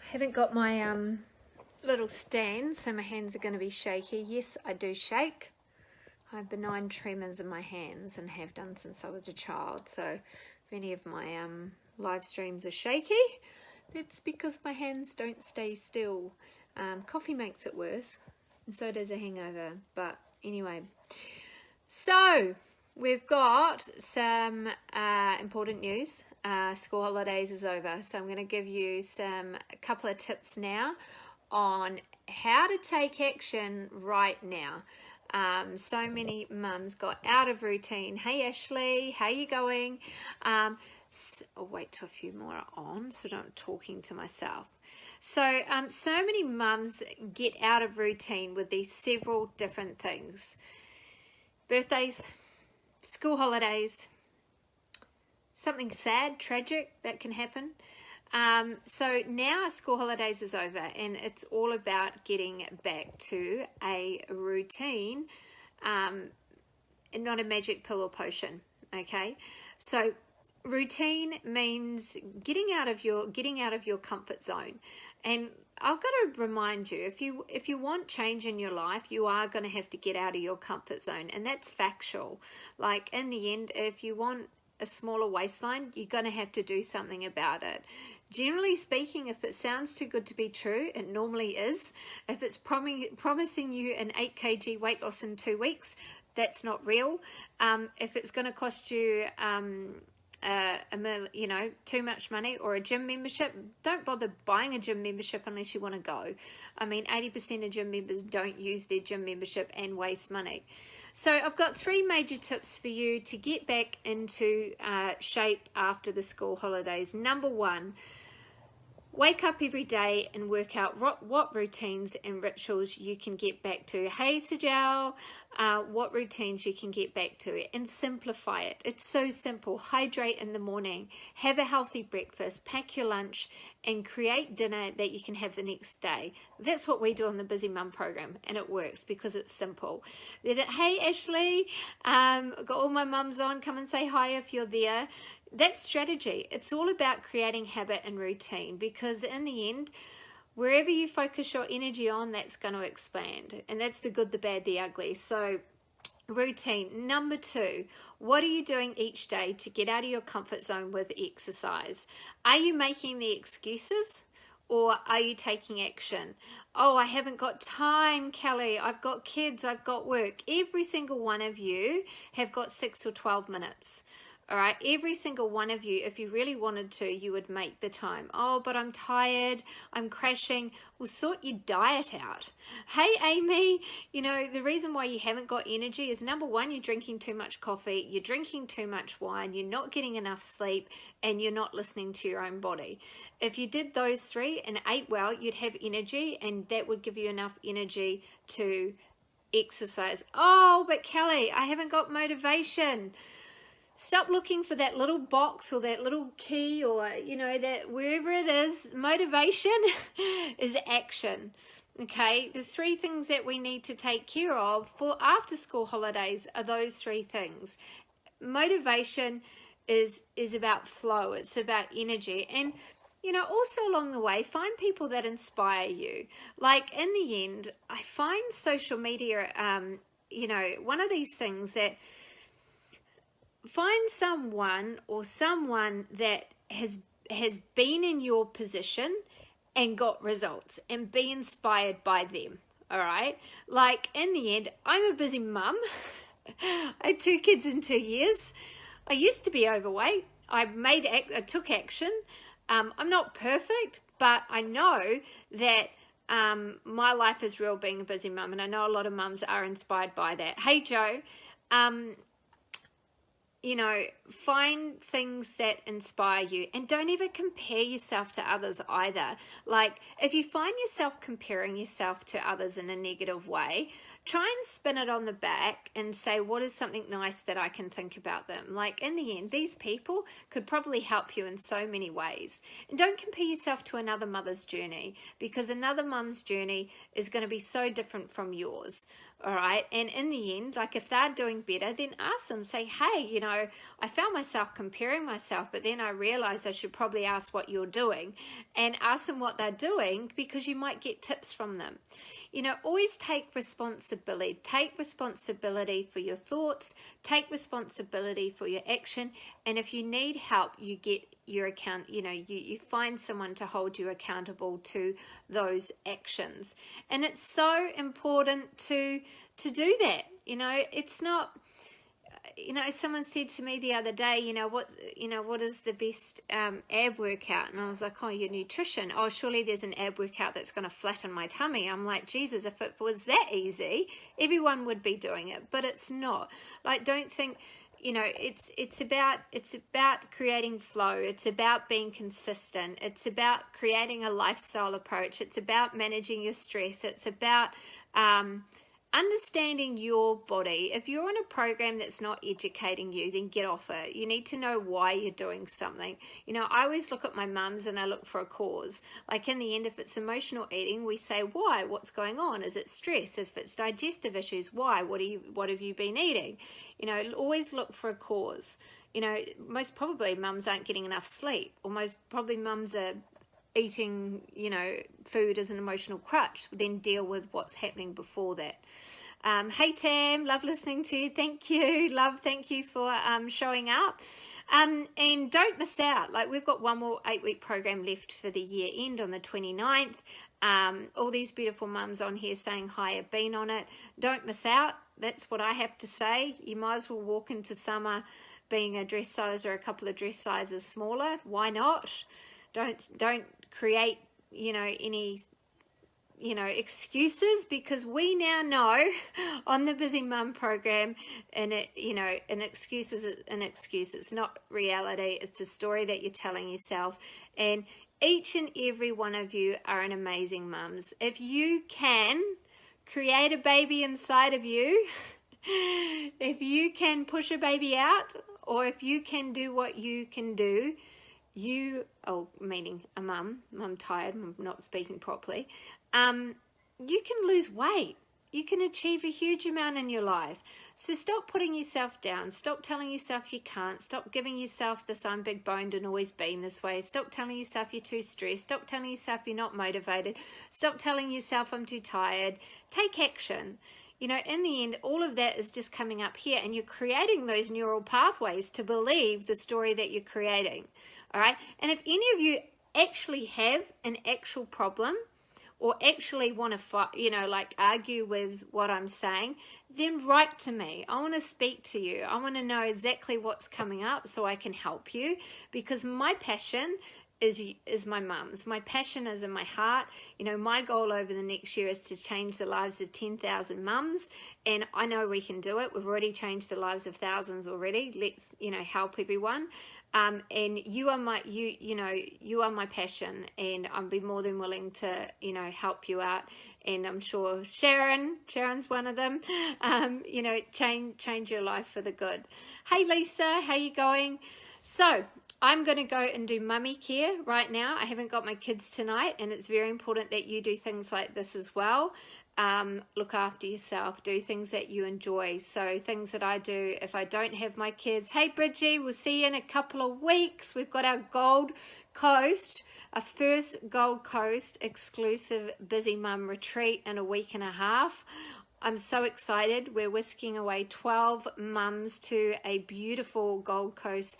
I haven't got my little stand, so my hands are going to be shaky. Yes, I do shake. I have benign tremors in my hands and have done since I was a child. So if any of my live streams are shaky, that's because my hands don't stay still. Coffee makes it worse, and so does a hangover. But anyway, so we've got some important news. School holidays is over, so I'm going to give you a couple of tips now on how to take action right now. So many mums got out of routine. Hey Ashley, how you going? I'll wait till a few more are on so I'm not talking to myself. So many mums get out of routine with these several different things. Birthdays, school holidays, something sad, tragic that can happen. So now school holidays is over and it's all about getting back to a routine and not a magic pill or potion. Okay, so routine means getting out of your comfort zone. And I've got to remind you, if you want change in your life, you are going to have to get out of your comfort zone, and that's factual. Like in the end, if you want a smaller waistline, you're going to have to do something about it. Generally speaking, if it sounds too good to be true, it normally is. If it's promising you an 8 kg weight loss in 2 weeks, that's not real. If it's going to cost you too much money or a gym membership, don't bother buying a gym membership unless you want to go. I mean, 80% of gym members don't use their gym membership and waste money. So I've got 3 major tips for you to get back into shape after the school holidays. Number 1, wake up every day and work out what routines and rituals you can get back to. Hey, Sajal, what routines you can get back to and simplify it. It's so simple. Hydrate in the morning, have a healthy breakfast, pack your lunch, and create dinner that you can have the next day. That's what we do on the Busy Mum program, and it works because it's simple. Hey, Ashley, got all my mums on. Come and say hi if you're there. That's strategy. It's all about creating habit and routine, because in the end, wherever you focus your energy on, that's going to expand. And that's the good, the bad, the ugly. So routine. Number 2, what are you doing each day to get out of your comfort zone with exercise? Are you making the excuses, or are you taking action? Oh, I haven't got time, Kelly. I've got kids. I've got work. Every single one of you have got 6 or 12 minutes. All right, every single one of you, if you really wanted to, you would make the time. Oh, but I'm tired, I'm crashing. Well, sort your diet out. Hey, Amy, the reason why you haven't got energy is, number 1, you're drinking too much coffee, you're drinking too much wine, you're not getting enough sleep, and you're not listening to your own body. If you did those 3 and ate well, you'd have energy, and that would give you enough energy to exercise. Oh, but Kelly, I haven't got motivation. Stop looking for that little box or that little key or, that wherever it is. Motivation is action. Okay, the 3 things that we need to take care of for after school holidays are those 3 things. Motivation is about flow. It's about energy. And, also along the way, find people that inspire you. Like in the end, I find social media, one of these things that, find someone that has been in your position and got results, and be inspired by them. All right, like in the end, I'm a busy mum. I had 2 kids in 2 years. I used to be overweight. I took action. I'm not perfect, but I know that my life is real being a busy mum, and I know a lot of mums are inspired by that. Hey Joe, find things that inspire you, and don't ever compare yourself to others either. Like if you find yourself comparing yourself to others in a negative way, try and spin it on the back and say, what is something nice that I can think about them? Like in the end, these people could probably help you in so many ways. And don't compare yourself to another mother's journey, because another mum's journey is going to be so different from yours. All right. And in the end, like if they're doing better, then ask them, say, hey, you know, I found myself comparing myself, but then I realized I should probably ask what you're doing, and ask them what they're doing, because you might get tips from them. You know, always take responsibility. Take responsibility for your thoughts, take responsibility for your action. And if you need help, you get your account, you know, you find someone to hold you accountable to those actions. And it's so important to do that. You know, it's not, you know, someone said to me the other day, what is the best ab workout? And I was like, oh, your nutrition. Oh, surely there's an ab workout that's going to flatten my tummy. I'm like, Jesus, if it was that easy, everyone would be doing it, but it's not. Like, don't think, you know, it's about creating flow. It's about being consistent. It's about creating a lifestyle approach. It's about managing your stress. It's about understanding your body. If you're on a program that's not educating you, then get off it. You need to know why you're doing something. You know, I always look at my mums and I look for a cause. Like in the end, if it's emotional eating, we say, why? What's going on? Is it stress? If it's digestive issues, why? What have you been eating? You know, always look for a cause. You know, most probably mums aren't getting enough sleep, or most probably mums are eating, you know, food as an emotional crutch. Then deal with what's happening before that. Hey Tam, love listening to you. Thank you, love. Thank you for showing up. And don't miss out. Like, we've got one more 8-week program left for the year end on the 29th. All these beautiful mums on here saying hi have been on it. Don't miss out. That's what I have to say. You might as well walk into summer being a dress size or a couple of dress sizes smaller. Why not? Don't create, you know, any, you know, excuses, because we now know on the Busy Mum program, and it, you know, an excuse is an excuse. It's not reality. It's the story that you're telling yourself. And each and every one of you are an amazing mums. If you can create a baby inside of you, if you can push a baby out, or if you can do what you can do, meaning a mum, I'm tired, I'm not speaking properly, you can lose weight. You can achieve a huge amount in your life. So stop putting yourself down. Stop telling yourself you can't. Stop giving yourself this I'm big boned and always been this way. Stop telling yourself you're too stressed. Stop telling yourself you're not motivated. Stop telling yourself I'm too tired. Take action. You know, in the end, all of that is just coming up here, and you're creating those neural pathways to believe the story that you're creating. All right. And if any of you actually have an actual problem, or actually want to fight, you know, like argue with what I'm saying, then write to me. I want to speak to you. I want to know exactly what's coming up so I can help you, because my passion is my mum's. My passion is in my heart. You know, my goal over the next year is to change the lives of 10,000 mums, and I know we can do it. We've already changed the lives of thousands already. Let's, you know, help everyone. And you are my passion, and I'd be more than willing to, you know, help you out. And I'm sure Sharon's one of them, you know, change your life for the good. Hey Lisa, how you going? So I'm going to go and do mummy care right now. I haven't got my kids tonight, and it's very important that you do things like this as well. Look after yourself, do things that you enjoy. So things that I do if I don't have my kids. Hey Bridgie, we'll see you in a couple of weeks. We've got our Gold Coast, our first Gold Coast exclusive Busy Mum retreat in a week and a half. I'm so excited. We're whisking away 12 mums to a beautiful Gold Coast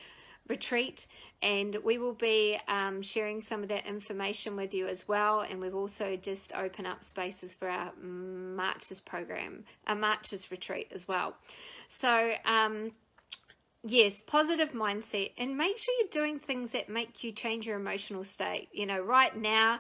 retreat, and we will be sharing some of that information with you as well. And we've also just opened up spaces for our Marches program, our Marches retreat as well. So yes, positive mindset, and make sure you're doing things that make you change your emotional state. You know, right now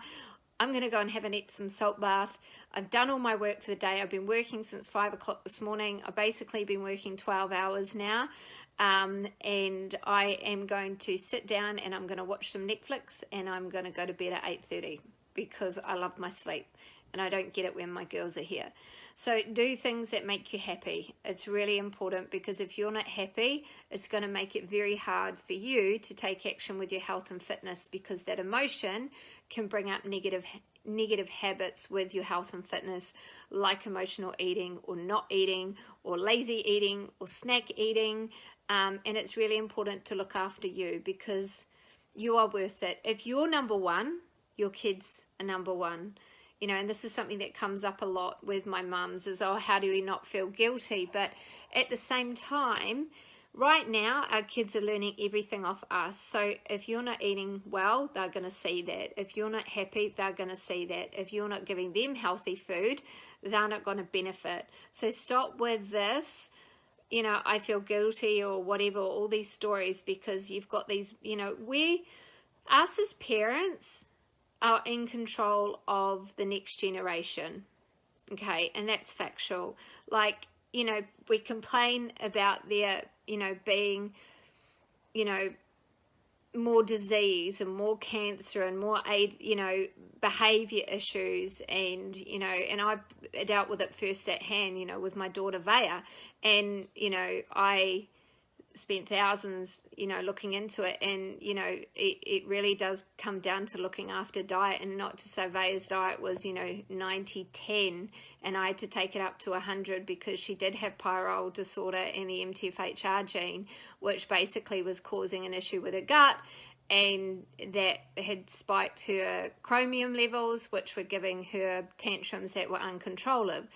I'm going to go and have an Epsom salt bath. I've done all my work for the day. I've been working since 5 o'clock this morning. I've basically been working 12 hours now. And I am going to sit down and I'm going to watch some Netflix, and I'm going to go to bed at 8:30 because I love my sleep and I don't get it when my girls are here. So do things that make you happy. It's really important, because if you're not happy, it's going to make it very hard for you to take action with your health and fitness, because that emotion can bring up negative negative habits with your health and fitness, like emotional eating or not eating or lazy eating or snack eating. And it's really important to look after you, because you are worth it. If you're number one, your kids are number one. You know, and this is something that comes up a lot with my mums is, oh, how do we not feel guilty? But at the same time, right now, our kids are learning everything off us. So if you're not eating well, they're going to see that. If you're not happy, they're going to see that. If you're not giving them healthy food, they're not going to benefit. So stop with this, you know, I feel guilty or whatever, all these stories, because you've got these, you know, us as parents are in control of the next generation. Okay, and that's factual. Like, you know, we complain about there, you know, being, you know, more disease and more cancer and more you know, behavior issues, and, you know, and I dealt with it first at hand, you know, with my daughter Vaya, and, you know, I spent thousands, you know, looking into it, and, you know, it really does come down to looking after diet. And not to say Vaya's diet was, you know, 90-10, and I had to take it up to 100 because she did have pyrrole disorder and the MTFHR gene, which basically was causing an issue with her gut, and that had spiked her chromium levels, which were giving her tantrums that were uncontrolling.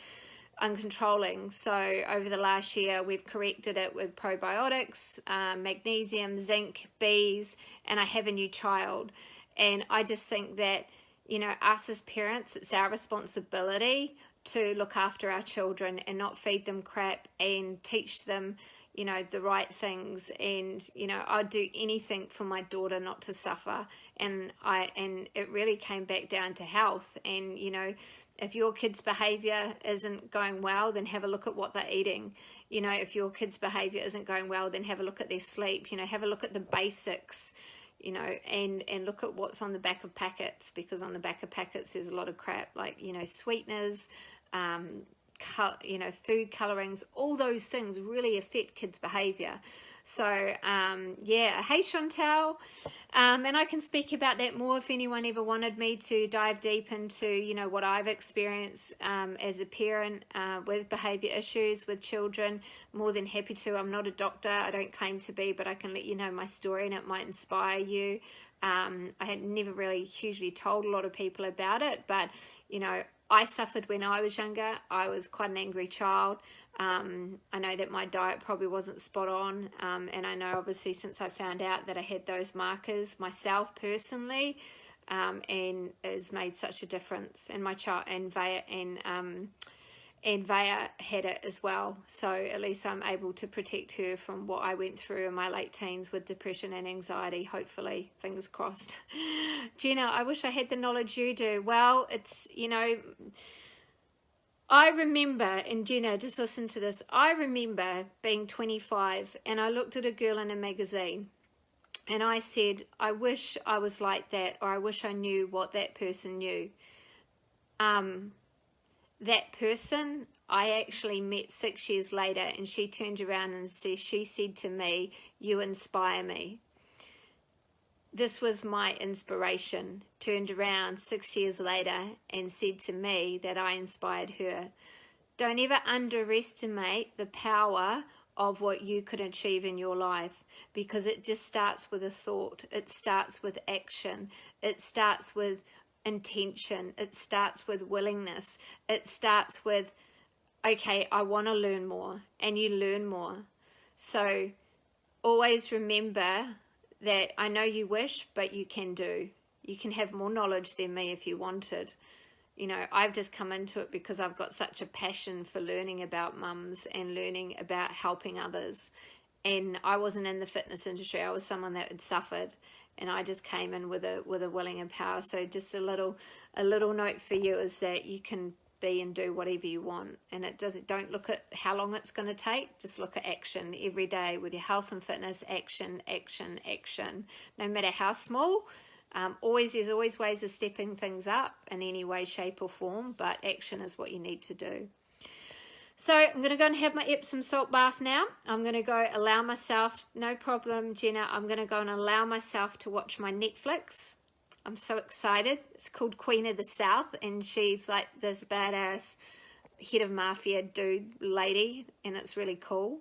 So over the last year, we've corrected it with probiotics, magnesium, zinc, Bs, and I have a new child. And I just think that, you know, us as parents, it's our responsibility to look after our children and not feed them crap, and teach them, you know, the right things. And, you know, I'd do anything for my daughter not to suffer. And it really came back down to health. And, you know, if your kid's behavior isn't going well, then have a look at what they're eating. You know, if your kid's behavior isn't going well, then have a look at their sleep. You know, have a look at the basics, you know, and look at what's on the back of packets, because on the back of packets there's a lot of crap, like, you know, sweeteners, you know, food colorings. All those things really affect kids' behavior. So, yeah, hey Chantel, and I can speak about that more if anyone ever wanted me to dive deep into, you know, what I've experienced as a parent with behavior issues with children. More than happy to. I'm not a doctor, I don't claim to be, but I can let you know my story and it might inspire you. I had never really hugely told a lot of people about it, but, you know, I suffered when I was younger. I was quite an angry child. I know that my diet probably wasn't spot on, and I know obviously since I found out that I had those markers myself personally, and has made such a difference. And my child and Vaya had it as well, so at least I'm able to protect her from what I went through in my late teens with depression and anxiety, hopefully, fingers crossed. Gina, I wish I had the knowledge you do. Well, it's, you know, I remember, and Gina, just listen to this, I remember being 25 and I looked at a girl in a magazine and I said, I wish I was like that, or I wish I knew what that person knew. That person I actually met 6 years later, and she turned around and she said to me, you inspire me. This was my inspiration, turned around 6 years later and said to me that I inspired her. Don't ever underestimate the power of what you could achieve in your life, because it just starts with a thought. It starts with action. It starts with intention. It starts with willingness. It starts with, okay, I want to learn more, and you learn more. So always remember that I know you wish, but you can do. You can have more knowledge than me if you wanted. You know, I've just come into it because I've got such a passion for learning about mums and learning about helping others. And I wasn't in the fitness industry. I was someone that had suffered, and I just came in with a willing and power. So just a little note for you is that you can be and do whatever you want, and don't look at how long it's going to take. Just look at action every day with your health and fitness. Action, no matter how small. There's always ways of stepping things up in any way, shape or form, but action is what you need to do. So I'm going to go and have my Epsom salt bath now. I'm going to go allow myself, no problem Jenna, I'm going to go and allow myself to watch my Netflix. I'm so excited. It's called Queen of the South, and she's like this badass head of mafia dude lady, and it's really cool.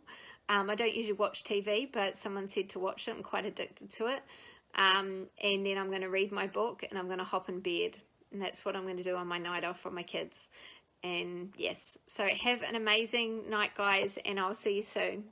I don't usually watch TV, but someone said to watch it. I'm quite addicted to it. And then I'm going to read my book, and I'm going to hop in bed, and that's what I'm going to do on my night off from my kids. And yes, so have an amazing night, guys, and I'll see you soon.